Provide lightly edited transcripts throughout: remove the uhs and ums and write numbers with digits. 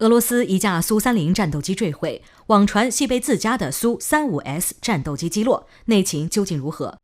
俄罗斯一架苏30战斗机坠毁，网传系被自家的苏 35S 战斗机击落，内情究竟如何？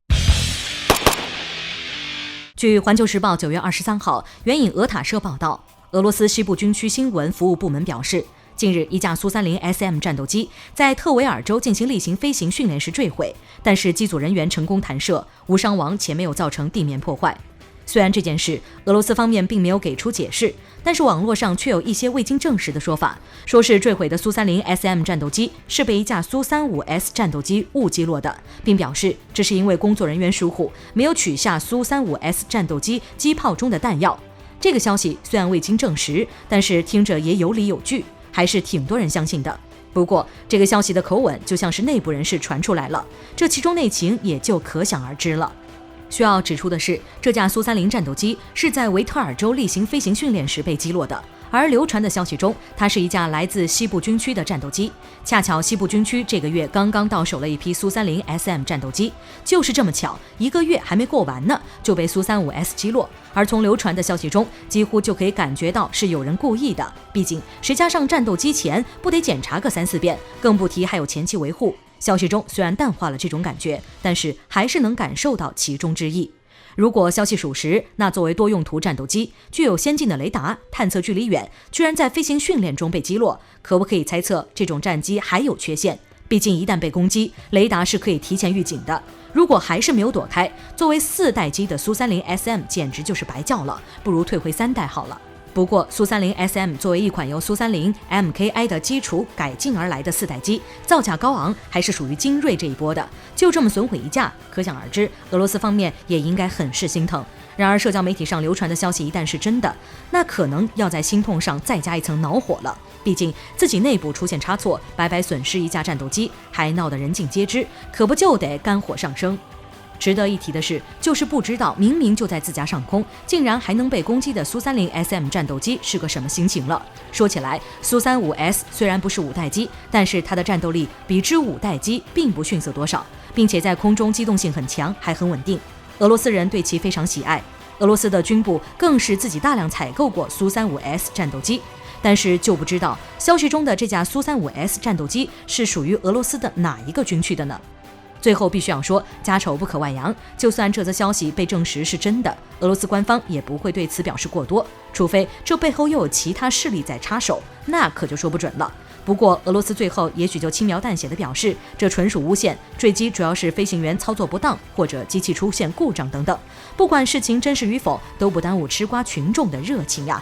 据环球时报9月23号援引俄塔社报道，俄罗斯西部军区新闻服务部门表示，近日一架苏30 SM 战斗机在特维尔州进行例行飞行训练时坠毁，但是机组人员成功弹射，无伤亡且没有造成地面破坏。虽然这件事俄罗斯方面并没有给出解释，但是网络上却有一些未经证实的说法，说是坠毁的苏30 SM 战斗机是被一架苏 35S 战斗机误击落的，并表示这是因为工作人员疏忽，没有取下苏 35S 战斗机机炮中的弹药。这个消息虽然未经证实，但是听着也有理有据，还是挺多人相信的。不过这个消息的口吻就像是内部人士传出来了，这其中内情也就可想而知了。需要指出的是，这架苏30战斗机是在维特尔州例行飞行训练时被击落的，而流传的消息中，它是一架来自西部军区的战斗机。恰巧西部军区这个月刚刚到手了一批苏30 SM 战斗机，就是这么巧，1个月还没过完呢，就被苏 35S 击落。而从流传的消息中，几乎就可以感觉到是有人故意的，毕竟谁家上战斗机前不得检查个3-4遍，更不提还有前期维护。消息中虽然淡化了这种感觉，但是还是能感受到其中之意。如果消息属实，那作为多用途战斗机，具有先进的雷达，探测距离远，居然在飞行训练中被击落，可不可以猜测这种战机还有缺陷？毕竟一旦被攻击，雷达是可以提前预警的。如果还是没有躲开，作为4代机的苏30 SM 简直就是白叫了，不如退回3代好了。不过苏30 SM 作为一款由苏30 MKI 的基础改进而来的4代机，造价高昂，还是属于精锐这一波的，就这么损毁一架，可想而知俄罗斯方面也应该很是心疼。然而社交媒体上流传的消息一旦是真的，那可能要在心痛上再加一层恼火了，毕竟自己内部出现差错，白白损失一架战斗机，还闹得人尽皆知，可不就得肝火上升。值得一提的是，就是不知道明明就在自家上空，竟然还能被攻击的苏30 SM 战斗机是个什么心情了。说起来，苏 35S 虽然不是5代机，但是它的战斗力比之5代机并不逊色多少，并且在空中机动性很强，还很稳定。俄罗斯人对其非常喜爱，俄罗斯的军部更是自己大量采购过苏 35S 战斗机。但是就不知道消息中的这架苏 35S 战斗机是属于俄罗斯的哪一个军区的呢？最后必须要说，家丑不可外扬，就算这则消息被证实是真的，俄罗斯官方也不会对此表示过多，除非这背后又有其他势力在插手，那可就说不准了。不过俄罗斯最后也许就轻描淡写地表示，这纯属诬陷，坠机主要是飞行员操作不当或者机器出现故障等等。不管事情真实与否，都不耽误吃瓜群众的热情呀。